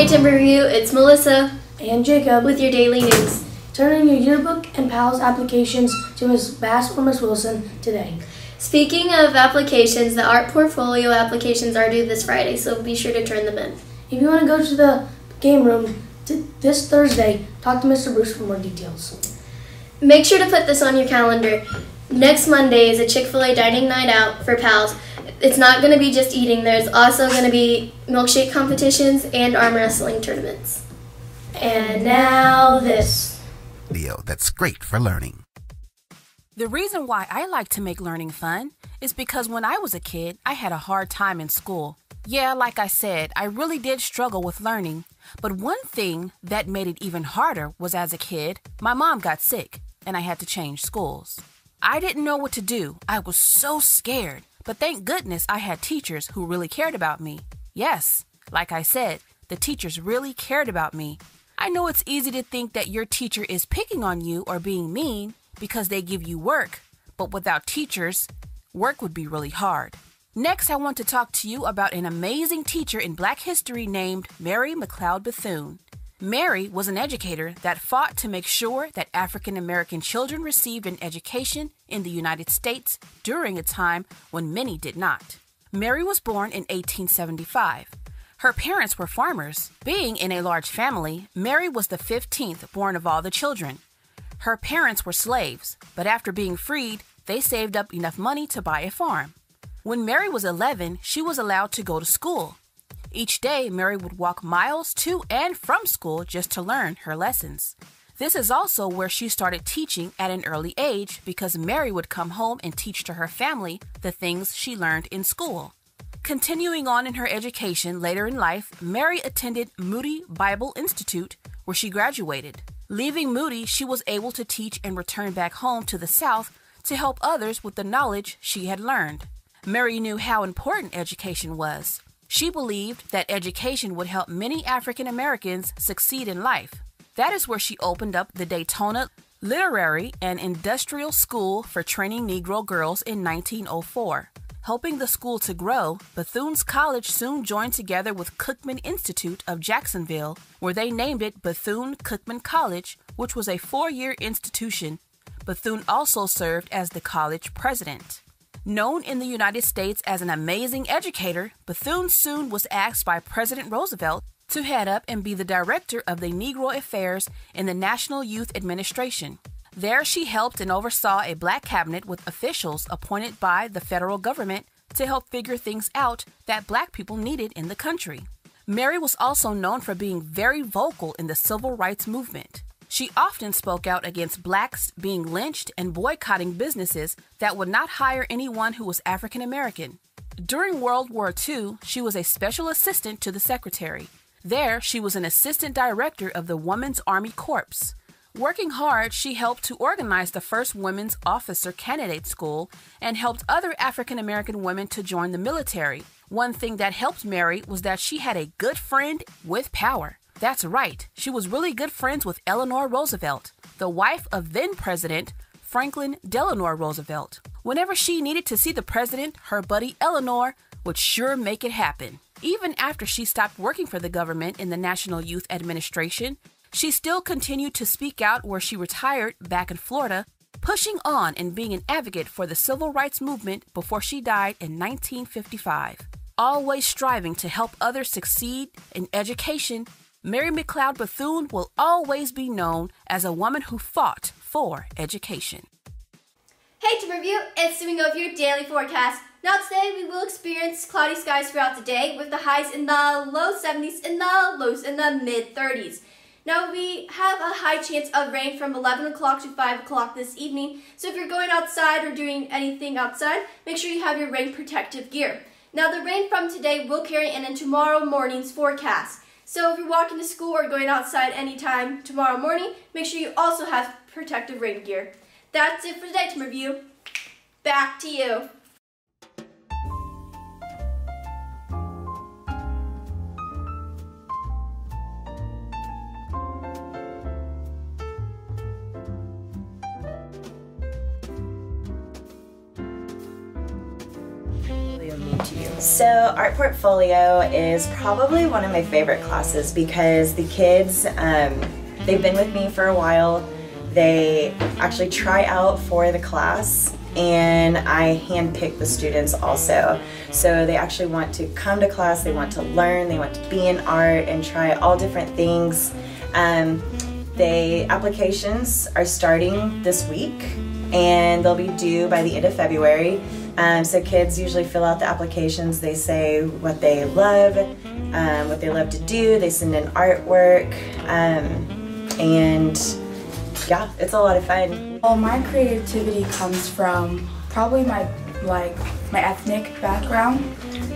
Timber Review, it's Melissa and Jacob with your daily news. Turn in your yearbook and PALS applications to Ms. Bass or Ms. Wilson today. Speaking of applications, the art portfolio applications are due this Friday, so be sure to turn them in. If you want to go to the game room this Thursday, talk to Mr. Bruce for more details. Make sure to put this on your calendar. Next Monday is a Chick-fil-A dining night out for PALS. It's not going to be just eating. There's also going to be milkshake competitions and arm wrestling tournaments. And now this. Video that's great for learning. The reason why I like to make learning fun is because when I was a kid, I had a hard time in school. Yeah, like I said, I really did struggle with learning. But one thing that made it even harder was as a kid, my mom got sick and I had to change schools. I didn't know what to do. I was so scared. But thank goodness I had teachers who really cared about me. Yes, like I said, the teachers really cared about me. I know it's easy to think that your teacher is picking on you or being mean because they give you work, but without teachers, work would be really hard. Next, I want to talk to you about an amazing teacher in Black history named Mary McLeod Bethune. Mary was an educator that fought to make sure that African American children received an education in the United States during a time when many did not. Mary was born in 1875. Her parents were farmers. Being in a large family, Mary was the 15th born of all the children. Her parents were slaves, but after being freed, they saved up enough money to buy a farm. When Mary was 11, she was allowed to go to school. Each day, Mary would walk miles to and from school just to learn her lessons. This is also where she started teaching at an early age because Mary would come home and teach to her family the things she learned in school. Continuing on in her education later in life, Mary attended Moody Bible Institute, where she graduated. Leaving Moody, she was able to teach and return back home to the South to help others with the knowledge she had learned. Mary knew how important education was. She believed that education would help many African Americans succeed in life. That is where she opened up the Daytona Literary and Industrial School for training Negro girls in 1904. Helping the school to grow, Bethune's College soon joined together with Cookman Institute of Jacksonville, where they named it Bethune-Cookman College, which was a 4-year institution. Bethune also served as the college president. Known in the United States as an amazing educator, Bethune soon was asked by President Roosevelt to head up and be the director of the Negro Affairs in the National Youth Administration. There she helped and oversaw a black cabinet with officials appointed by the federal government to help figure things out that black people needed in the country. Mary was also known for being very vocal in the civil rights movement. She often spoke out against blacks being lynched and boycotting businesses that would not hire anyone who was African American. During World War II, she was a special assistant to the secretary. There, she was an assistant director of the Women's Army Corps. Working hard, she helped to organize the first women's officer candidate school and helped other African American women to join the military. One thing that helped Mary was that she had a good friend with power. That's right, she was really good friends with Eleanor Roosevelt, the wife of then-President Franklin Delano Roosevelt. Whenever she needed to see the president, her buddy Eleanor would sure make it happen. Even after she stopped working for the government in the National Youth Administration, she still continued to speak out where she retired back in Florida, pushing on and being an advocate for the civil rights movement before she died in 1955. Always striving to help others succeed in education, Mary McLeod Bethune will always be known as a woman who fought for education. Hey Timber Review, it's Doing Over your daily forecast. Now today we will experience cloudy skies throughout the day with the highs in the low 70s and the lows in the mid 30s. Now we have a high chance of rain from 11 o'clock to 5 o'clock this evening, so if you're going outside or doing anything outside, make sure you have your rain protective gear. Now the rain from today will carry in tomorrow morning's forecast. So if you're walking to school or going outside anytime tomorrow morning, make sure you also have protective rain gear. That's it for today, Timber Review. Back to you. portfolio mean to you? So art portfolio is probably one of my favorite classes because the kids, they've been with me for a while. They actually try out for the class, and I handpick the students also. So they actually want to come to class, they want to learn, they want to be in art and try all different things. The applications are starting this week and they'll be due by the end of February. So kids usually fill out the applications, they say what they love to do, they send in artwork, and yeah, it's a lot of fun. Well, my creativity comes from probably my ethnic background,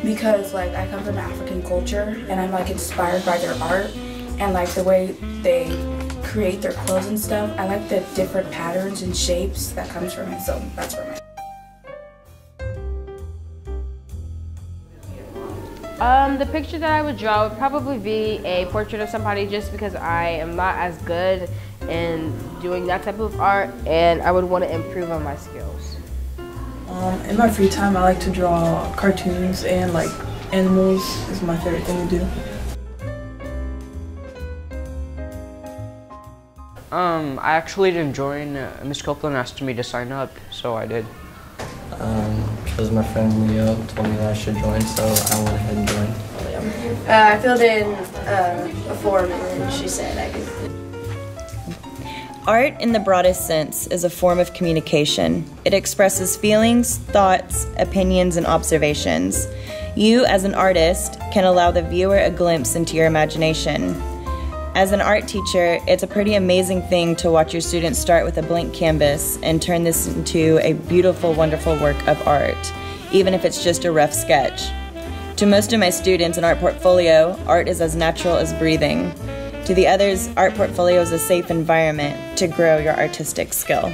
because like I come from African culture and I'm like inspired by their art and like the way they create their clothes and stuff. I like the different patterns and shapes that comes from it, so that's where the picture that I would draw would probably be a portrait of somebody, just because I am not as good in doing that type of art and I would want to improve on my skills. In my free time, I like to draw cartoons, and like animals is my favorite thing to do. I actually didn't join. Miss Copeland asked me to sign up, so I did. Because my friend Leo told me that I should join, so I went ahead and joined. I filled in a form and she said I could. Art, in the broadest sense, is a form of communication. It expresses feelings, thoughts, opinions, and observations. You, as an artist, can allow the viewer a glimpse into your imagination. As an art teacher, it's a pretty amazing thing to watch your students start with a blank canvas and turn this into a beautiful, wonderful work of art, even if it's just a rough sketch. To most of my students in Art Portfolio, art is as natural as breathing. To the others, Art Portfolio is a safe environment to grow your artistic skill.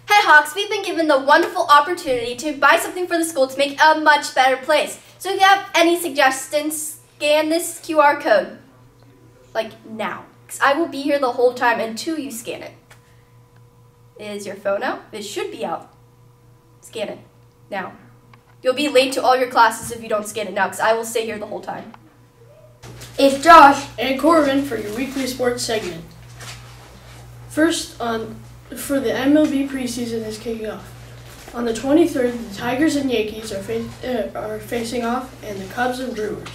Hey Hawks, we've been given the wonderful opportunity to buy something for the school to make a much better place. So if you have any suggestions, scan this QR code. Like now. Because I will be here the whole time until you scan it. Is your phone out? It should be out. Scan it. Now. You'll be late to all your classes if you don't scan it now, because I will stay here the whole time. It's Josh and Corbin for your weekly sports segment. First, for the MLB preseason is kicking off. On the 23rd, the Tigers and Yankees are facing off, and the Cubs and Brewers.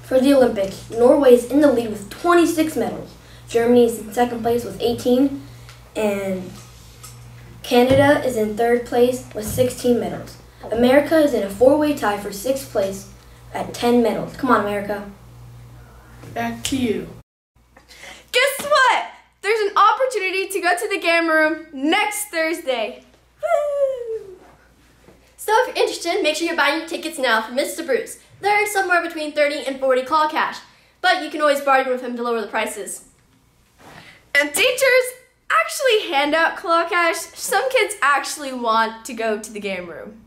For the Olympics, Norway is in the lead with 26 medals. Germany is in second place with 18, and Canada is in third place with 16 medals. America is in a four-way tie for sixth place at 10 medals. Come on, America. Back to you. Guess what? There's an opportunity to go to the game room next Thursday. Woo! So if you're interested, make sure you're buying your tickets now for Mr. Bruce. They're somewhere between 30 and 40 call cash, but you can always bargain with him to lower the prices. And teachers actually hand out claw cash. Some kids actually want to go to the game room.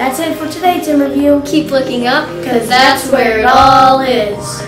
That's it for today, Tim Review. Keep looking up, because that's where it all is.